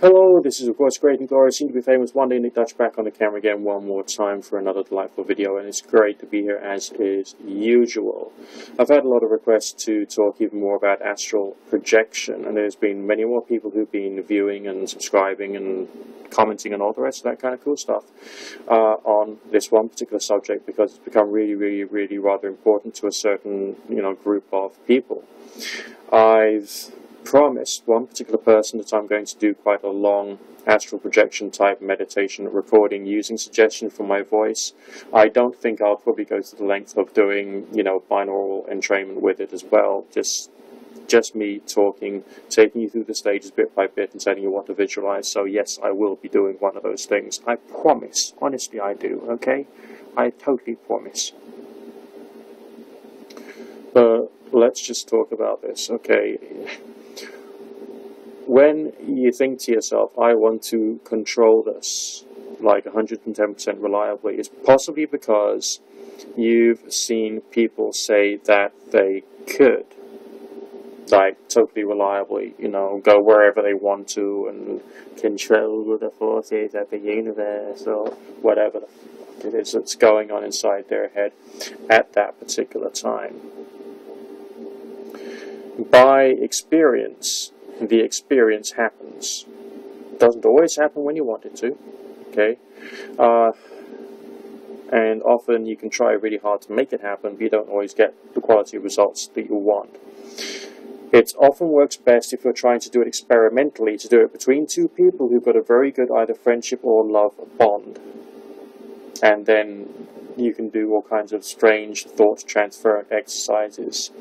Hello, this is of course Great and Glorious, soon to be famous one day. Nick Dutch back on the camera again one more time for another delightful video, and it's great to be here as is usual. I've had a lot of requests to talk even more about astral projection, and there's been many more people who've been viewing and subscribing and commenting and all the rest of that kind of cool stuff on this one particular subject, because it's become really rather important to a certain group of people. I've promised one particular person that I'm going to do quite a long astral projection type meditation recording using suggestion from my voice. I don't think I'll probably go to the length of doing, binaural entrainment with it as well. Just me talking, taking you through the stages bit by bit and telling you what to visualize. So yes, I will be doing one of those things. I promise. Honestly, I do, okay? I totally promise. But let's just talk about this, okay? When you think to yourself, I want to control this like 110% reliably, it's possibly because you've seen people say that they could, like, totally reliably, go wherever they want to and control the forces of the universe or whatever the fuck it is that's going on inside their head at that particular time. By experience, the experience happens. It doesn't always happen when you want it to, okay? And often you can try really hard to make it happen, but you don't always get the quality of results that you want. It often works best if you're trying to do it experimentally, to do it between two people who've got a very good either friendship or love bond. And then you can do all kinds of strange thought transfer exercises.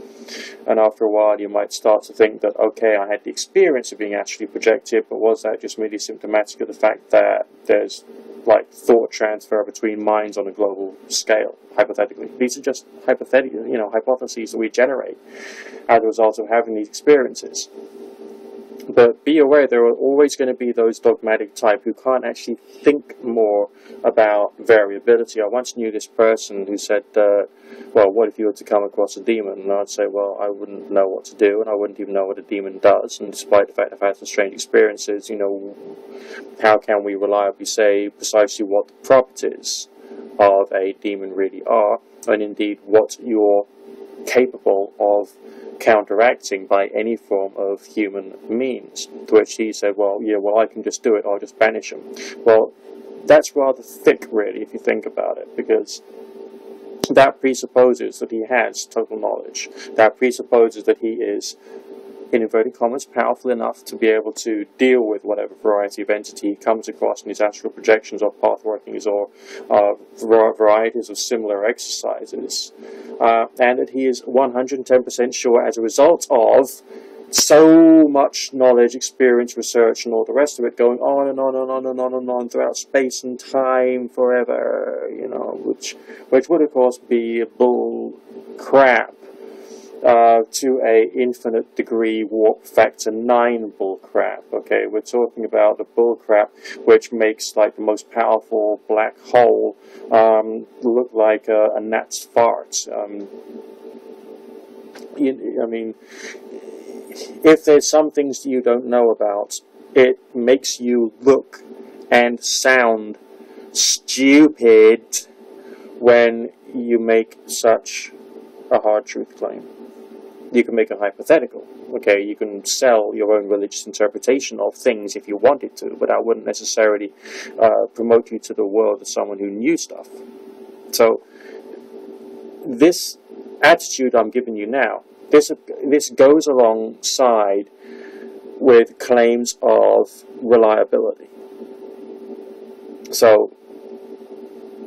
And after a while you might start to think that, okay, I had the experience of being actually projected, but was that just merely symptomatic of the fact that there's like thought transfer between minds on a global scale, hypothetically? These are just hypothetical, hypotheses that we generate as a result of having these experiences. But be aware, there are always going to be those dogmatic type who can't actually think more about variability. I once knew this person who said, well, what if you were to come across a demon? And I'd say, well, I wouldn't know what to do, and I wouldn't even know what a demon does. And despite the fact I've had some strange experiences, how can we reliably say precisely what the properties of a demon really are, and indeed what you're capable of counteracting by any form of human means? To which he said, well, I can just do it, I'll just banish him. Well, that's rather thick, really, if you think about it, because that presupposes that he has total knowledge. That presupposes that he is, in inverted commas, powerful enough to be able to deal with whatever variety of entity he comes across in his astral projections or path workings or varieties of similar exercises, and that he is 110% sure, as a result of so much knowledge, experience, research, and all the rest of it, going on and on and on and on and on throughout space and time forever, which would of course be bull crap. To a infinite degree warp factor 9 bullcrap. Okay, we're talking about the bullcrap which makes like the most powerful black hole look like a gnat's fart. I mean, if there's some things that you don't know about, it makes you look and sound stupid when you make such a hard truth claim. You can make a hypothetical, okay? You can sell your own religious interpretation of things if you wanted to, but that wouldn't necessarily promote you to the world as someone who knew stuff. So, this attitude I'm giving you now, this goes alongside with claims of reliability. So,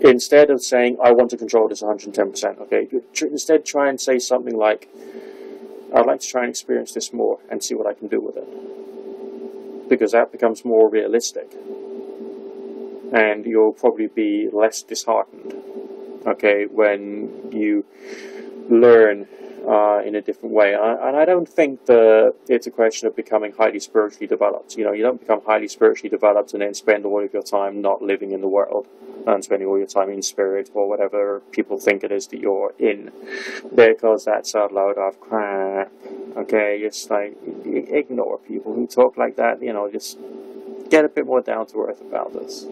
instead of saying, I want to control this 110%, okay, instead try and say something like, I'd like to try and experience this more and see what I can do with it. Because that becomes more realistic. And you'll probably be less disheartened, okay, when you learn in a different way. And I don't think that it's a question of becoming highly spiritually developed. You don't become highly spiritually developed and then spend all of your time not living in the world and spending all your time in spirit or whatever people think it is that you're in, because that's a load of crap. Okay, just like ignore people who talk like that. Just Get a bit more down to earth about this.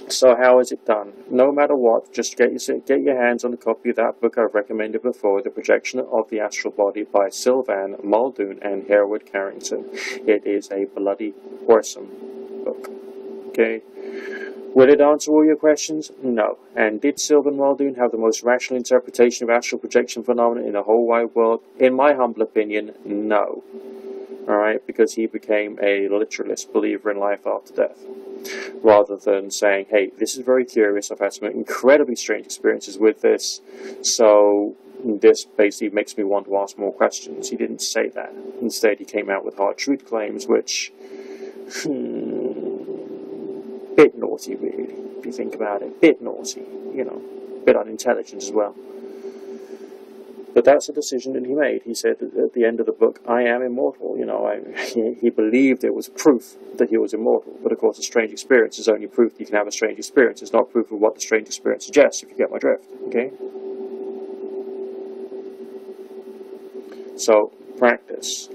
So how is it done? No matter what, just get your hands on a copy of that book I've recommended before, The Projection of the Astral Body by Sylvan Muldoon and Hereward Carrington. It is a bloody awesome book. Okay? Will it answer all your questions? No. And did Sylvan Muldoon have the most rational interpretation of astral projection phenomena in the whole wide world? In my humble opinion, no. Alright, because he became a literalist believer in life after death. Rather than saying, hey, this is very curious, I've had some incredibly strange experiences with this, so this basically makes me want to ask more questions. He didn't say that. Instead, he came out with hard truth claims, which, bit naughty, really, if you think about it. Bit naughty, you know, bit unintelligent as well. But that's a decision that he made. He said at the end of the book, I am immortal. You know, he believed there was proof that he was immortal. But of course, a strange experience is only proof that you can have a strange experience. It's not proof of what the strange experience suggests, if you get my drift. Okay? So, practice.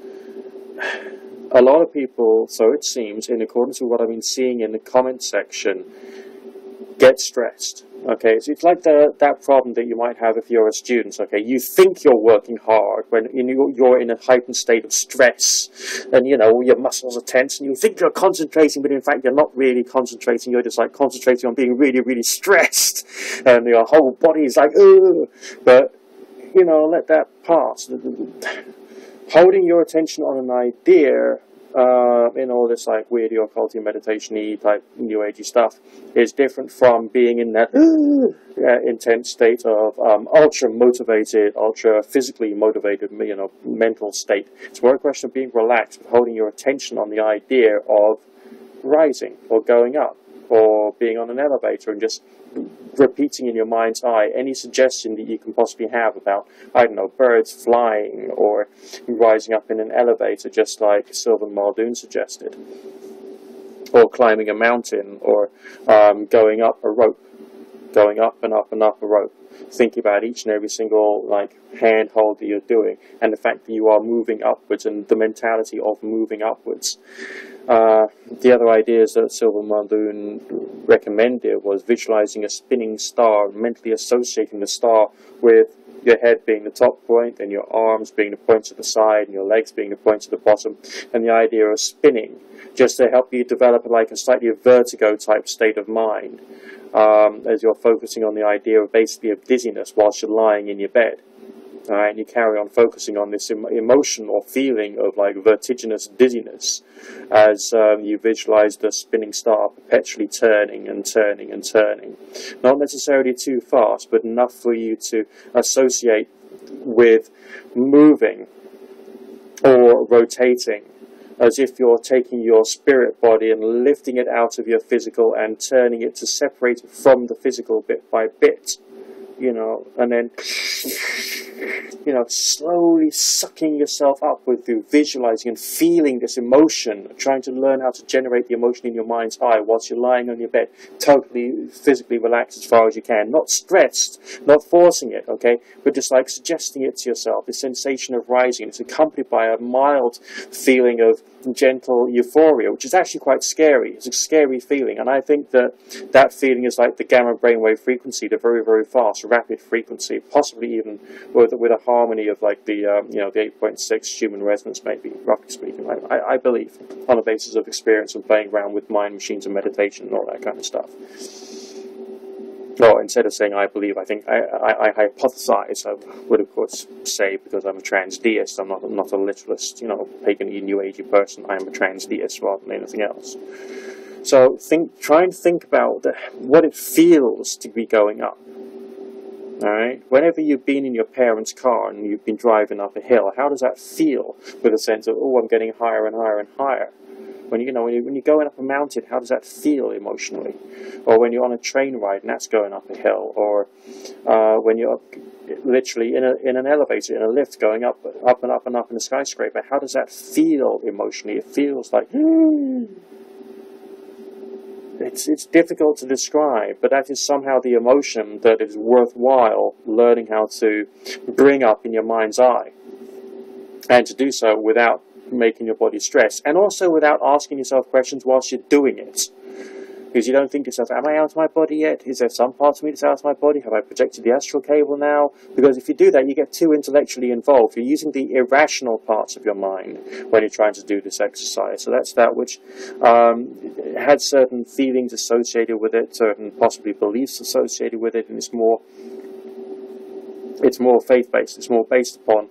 A lot of people, so it seems, in accordance with what I've been seeing in the comment section, get stressed. Okay, so it's like that problem that you might have if you're a student. Okay, you think you're working hard when you're in a heightened state of stress, and you know your muscles are tense, and you think you're concentrating, but in fact you're not really concentrating. You're just like concentrating on being really, really stressed, and your whole body is like, ugh. But you know, let that pass. Holding your attention on an idea. In all this like weird occulty meditation-y type new agey stuff is different from being in that intense state of ultra motivated, ultra physically motivated, you know, mental state. It's more a question of being relaxed, holding your attention on the idea of rising or going up or being on an elevator and just repeating in your mind's eye any suggestion that you can possibly have about, I don't know, birds flying or rising up in an elevator, just like Sylvan Muldoon suggested, or climbing a mountain, or going up a rope, going up and up and up a rope. Think about each and every single like handhold that you're doing, and the fact that you are moving upwards, and the mentality of moving upwards. The other ideas that Sylvan Muldoon recommended was visualizing a spinning star, mentally associating the star with your head being the top point, and your arms being the points at the side, and your legs being the points at the bottom, and the idea of spinning, just to help you develop like a slightly vertigo type state of mind, as you're focusing on the idea of basically of dizziness whilst you're lying in your bed. Alright, and you carry on focusing on this emotion or feeling of like vertiginous dizziness as you visualize the spinning star perpetually turning and turning and turning. Not necessarily too fast, but enough for you to associate with moving or rotating, as if you're taking your spirit body and lifting it out of your physical and turning it to separate it from the physical bit by bit. You know, and then, you know, slowly sucking yourself upward through visualizing and feeling this emotion, trying to learn how to generate the emotion in your mind's eye whilst you're lying on your bed, totally physically relaxed as far as you can, not stressed, not forcing it, okay, but just like suggesting it to yourself, the sensation of rising. It's accompanied by a mild feeling of gentle euphoria, which is actually quite scary. It's a scary feeling, and I think that that feeling is like the gamma brainwave frequency, the very, very fast, rapid frequency, possibly even with a harmony of like the you know, the 8.6 human resonance, maybe, roughly speaking. I believe, on the basis of experience and playing around with mind machines and meditation and all that kind of stuff. Well, instead of saying I believe, I think I hypothesize. I would of course say, because I'm a trans deist, I'm not a literalist, you know, pagan new agey person. I am a trans deist rather than anything else. So try and think about what it feels to be going up. Alright? Whenever you've been in your parents' car and you've been driving up a hill, how does that feel? With a sense of, oh, I'm getting higher and higher and higher. When you're going up a mountain, how does that feel emotionally? Or when you're on a train ride and that's going up a hill, or when you're literally in an elevator, in a lift, going up and up and up in a skyscraper, how does that feel emotionally? It feels like, it's difficult to describe, but that is somehow the emotion that is worthwhile learning how to bring up in your mind's eye, and to do so without making your body stress, and also without asking yourself questions whilst you're doing it. Because you don't think to yourself, am I out of my body yet? Is there some part of me that's out of my body? Have I projected the astral cable now? Because if you do that, you get too intellectually involved. You're using the irrational parts of your mind when you're trying to do this exercise. So that's that which had certain feelings associated with it, certain possibly beliefs associated with it, and it's more faith-based. It's more based upon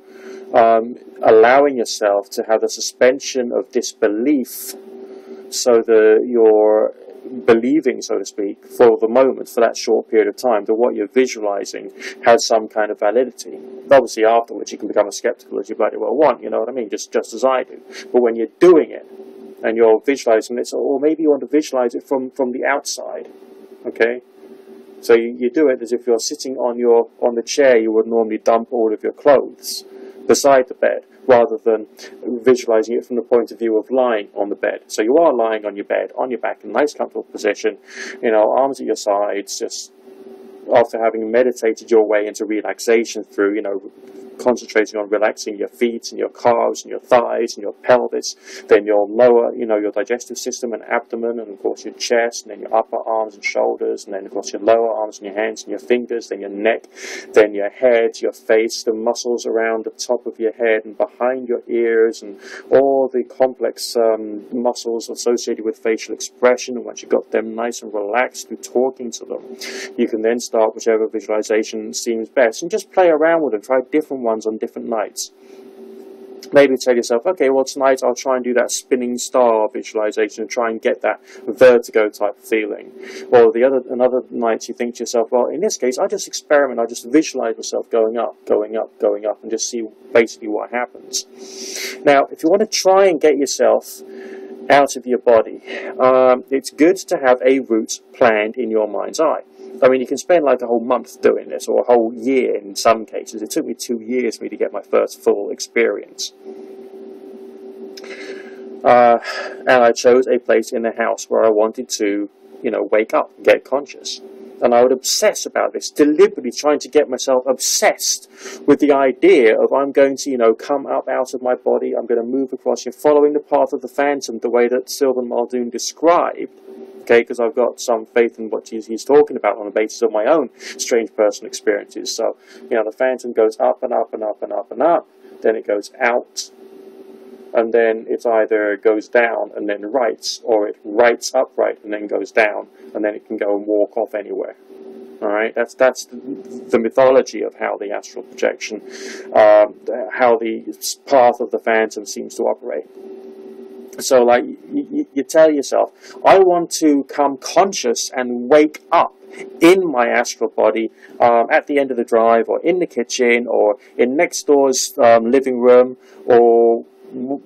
allowing yourself to have a suspension of disbelief, so that you're believing, so to speak, for the moment, for that short period of time, that what you're visualizing has some kind of validity. Obviously, afterwards, you can become as skeptical as you bloody well want, you know what I mean, just as I do. But when you're doing it, and you're visualizing it, or maybe you want to visualize it from the outside, okay? So you do it as if you're sitting on the chair you would normally dump all of your clothes beside the bed, rather than visualizing it from the point of view of lying on the bed. So you are lying on your bed, on your back, in a nice comfortable position, you know, arms at your sides, just after having meditated your way into relaxation through, you know, concentrating on relaxing your feet and your calves and your thighs and your pelvis, then your lower, you know, your digestive system and abdomen, and of course your chest, and then your upper arms and shoulders, and then of course your lower arms and your hands and your fingers, then your neck, then your head, your face, the muscles around the top of your head and behind your ears, and all the complex muscles associated with facial expression. And once you've got them nice and relaxed through talking to them, you can then start whichever visualization seems best, and just play around with them. Try different ones on different nights. Maybe tell yourself, okay, well tonight I'll try and do that spinning star visualization and try and get that vertigo type feeling. Or another night you think to yourself, well, in this case I'll just experiment, I'll just visualize myself going up, going up, going up, and just see basically what happens. Now, if you want to try and get yourself out of your body, it's good to have a route planned in your mind's eye. I mean, you can spend like a whole month doing this, or a whole year in some cases. It took me 2 years for me to get my first full experience. And I chose a place in the house where I wanted to, you know, wake up, get conscious. And I would obsess about this, deliberately trying to get myself obsessed with the idea of I'm going to, you know, come up out of my body, I'm going to move across here, following the path of the phantom, the way that Sylvan Muldoon described. Okay, because I've got some faith in what he's talking about on the basis of my own strange personal experiences. So, you know, the phantom goes up and up and up and up and up, then it goes out, and then it either goes down and then rights, or it rights upright and then goes down, and then it can go and walk off anywhere. All right, that's the mythology of how the astral projection, how the path of the phantom seems to operate. So, like, you tell yourself, I want to come conscious and wake up in my astral body at the end of the drive, or in the kitchen, or in next door's living room, or,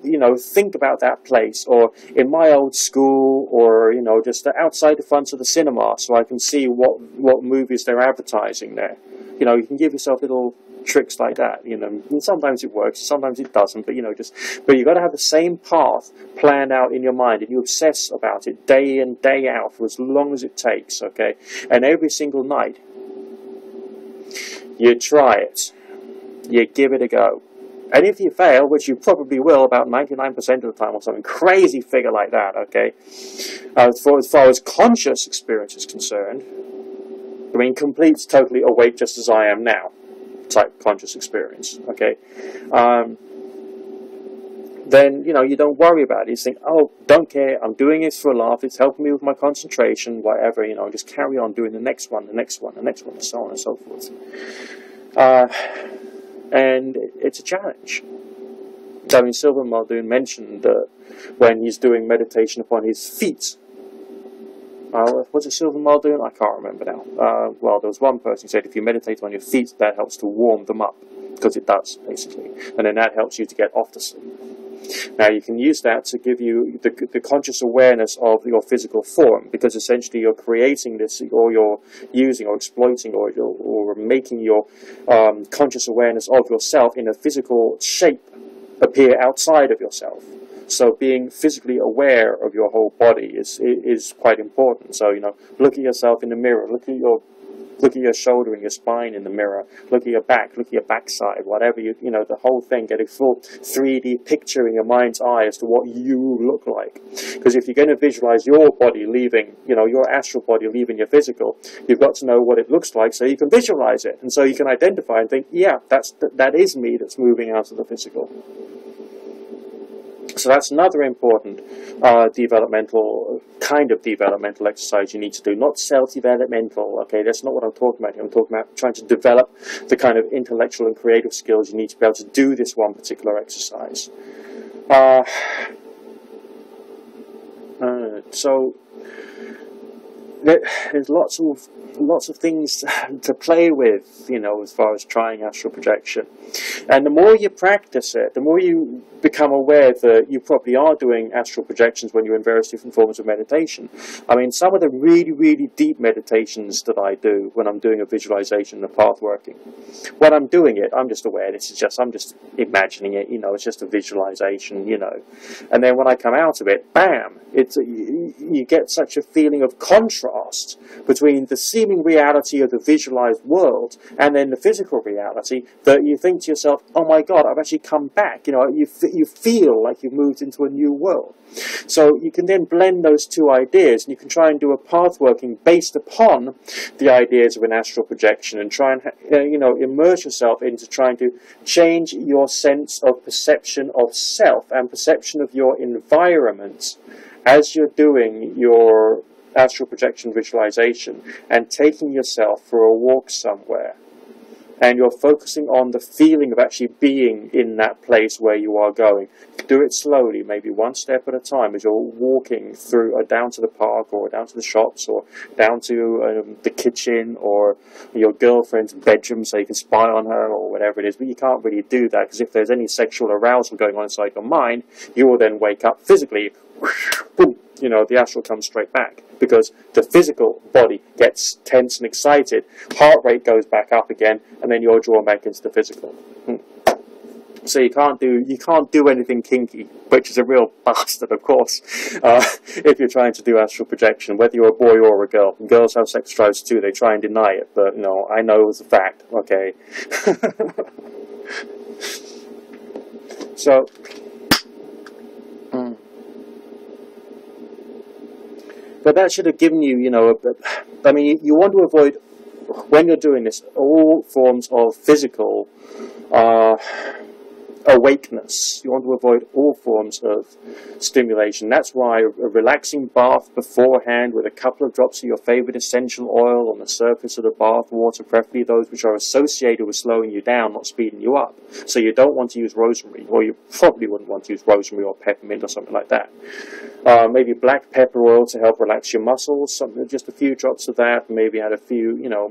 you know, think about that place, or in my old school, or, you know, just outside the front of the cinema, so I can see what movies they're advertising there. You know, you can give yourself little tricks like that, you know, and sometimes it works, sometimes it doesn't, but, you know, but you've got to have the same path planned out in your mind, and you obsess about it day in, day out, for as long as it takes, okay, and every single night, you try it, you give it a go, and if you fail, which you probably will about 99% of the time, or something crazy figure like that, okay, as far as conscious experience is concerned, I mean, complete, totally awake, just as I am now, type conscious experience, okay, then, you know, you don't worry about it. You think, oh, don't care, I'm doing it for a laugh, it's helping me with my concentration, whatever, you know, just carry on doing the next one, the next one, the next one, and so on and so forth. And it's a challenge. I mean, Sylvan Muldoon mentioned that when he's doing meditation upon his feet, was it Sylvan Muldoon? I can't remember now. Well, there was one person who said if you meditate on your feet, that helps to warm them up, because it does, basically. And then that helps you to get off to sleep. Now, you can use that to give you the conscious awareness of your physical form, because essentially you're creating this, or you're using or exploiting or making your conscious awareness of yourself in a physical shape appear outside of yourself. So being physically aware of your whole body is quite important. So, you know, look at yourself in the mirror, look at your Look at your shoulder and your spine in the mirror. Look at your back. Look at your backside. Whatever you know, the whole thing. Get a full 3D picture in your mind's eye as to what you look like. Because if you're going to visualize your body leaving, you know, your astral body leaving your physical, you've got to know what it looks like so you can visualize it, and so you can identify and think, yeah, that is me that's moving out of the physical. So that's another important developmental exercise you need to do. Not self-developmental, okay? That's not what I'm talking about here. I'm talking about trying to develop the kind of intellectual and creative skills you need to be able to do this one particular exercise. So there's lots of things to play with, you know, as far as trying astral projection. And the more you practice it, the more you become aware that you probably are doing astral projections when you're in various different forms of meditation. I mean, some of the really, really deep meditations that I do when I'm doing a visualization and a path working, when I'm doing it, I'm just aware I'm just imagining it, you know, it's just a visualization, you know. And then when I come out of it, bam, you get such a feeling of contrast between the seeming reality of the visualized world and then the physical reality, that you think to yourself, oh my God, I've actually come back. You know, you feel like you've moved into a new world. So you can then blend those two ideas, and you can try and do a path working based upon the ideas of an astral projection, and try and you know, immerse yourself into trying to change your sense of perception of self and perception of your environment as you're doing your astral projection visualization and taking yourself for a walk somewhere. And you're focusing on the feeling of actually being in that place where you are going. Do it slowly, maybe one step at a time, as you're walking through, or down to the park, or down to the shops, or down to the kitchen, or your girlfriend's bedroom so you can spy on her, or whatever it is. But you can't really do that, because if there's any sexual arousal going on inside your mind, you will then wake up physically, boom, you know, the astral comes straight back, because the physical body gets tense and excited, heart rate goes back up again, and then you're drawn back into the physical. So you can't do anything kinky, which is a real bastard, of course, if you're trying to do astral projection, whether you're a boy or a girl. Girls have sex drives too, they try and deny it, but you know, I know it's a fact, okay. So but that should have given you, you know, I mean, you want to avoid, when you're doing this, all forms of physical awakeness. You want to avoid all forms of stimulation. That's why a relaxing bath beforehand with a couple of drops of your favorite essential oil on the surface of the bath water, preferably those which are associated with slowing you down, not speeding you up. So you don't want to use rosemary, or you probably wouldn't want to use rosemary or peppermint or something like that. Maybe black pepper oil to help relax your muscles, just a few drops of that, maybe add a few, you know,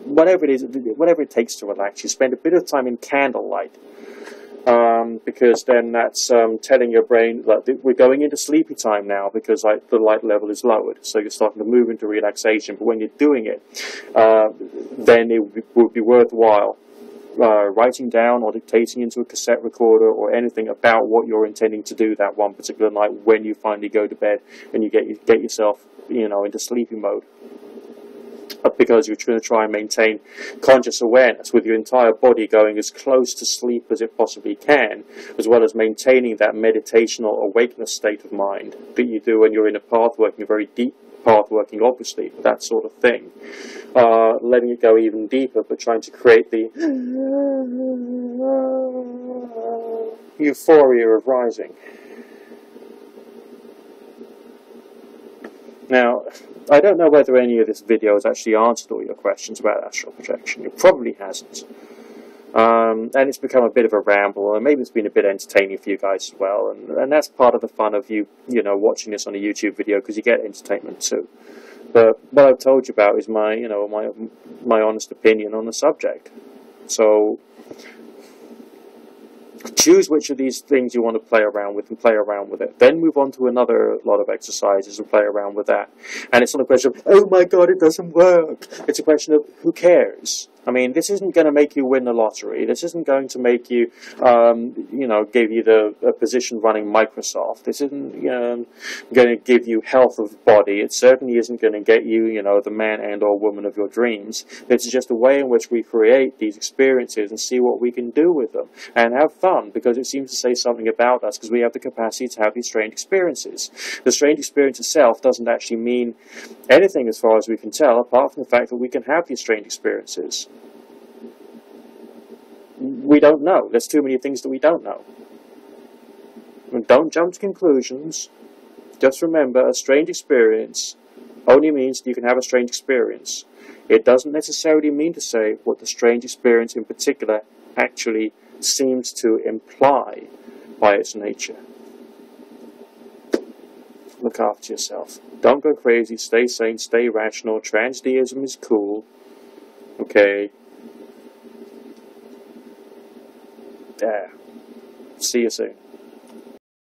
whatever it is, whatever it takes to relax. You spend a bit of time in candlelight. Because then that's telling your brain that we're going into sleepy time now, because like the light level is lowered, so you're starting to move into relaxation. But when you're doing it, then it would be worthwhile writing down or dictating into a cassette recorder or anything about what you're intending to do that one particular night when you finally go to bed and you get yourself, you know, into sleepy mode. Because you're going to try and maintain conscious awareness with your entire body going as close to sleep as it possibly can, as well as maintaining that meditational awakeness state of mind that you do when you're in a path working, a very deep path working, obviously, that sort of thing. Letting it go even deeper, but trying to create the euphoria of rising. Now, I don't know whether any of this video has actually answered all your questions about astral projection. It probably hasn't. And it's become a bit of a ramble, and maybe it's been a bit entertaining for you guys as well. And that's part of the fun of you know, watching this on a YouTube video, because you get entertainment too. But what I've told you about is my, you know, my honest opinion on the subject. So choose which of these things you want to play around with and play around with it. Then move on to another lot of exercises and play around with that. And it's not a question of, oh my God, it doesn't work. It's a question of, who cares? I mean, this isn't going to make you win the lottery. This isn't going to make you, you know, give you the position running Microsoft. This isn't going to give you health of body. It certainly isn't going to get you, you know, the man and or woman of your dreams. It's just a way in which we create these experiences and see what we can do with them and have fun, because it seems to say something about us, because we have the capacity to have these strange experiences. The strange experience itself doesn't actually mean anything as far as we can tell, apart from the fact that we can have these strange experiences. We don't know. There's too many things that we don't know. And don't jump to conclusions. Just remember, a strange experience only means that you can have a strange experience. It doesn't necessarily mean to say what the strange experience in particular actually seems to imply by its nature. Look after yourself. Don't go crazy. Stay sane. Stay rational. Transdeism is cool. Okay. There. See you soon.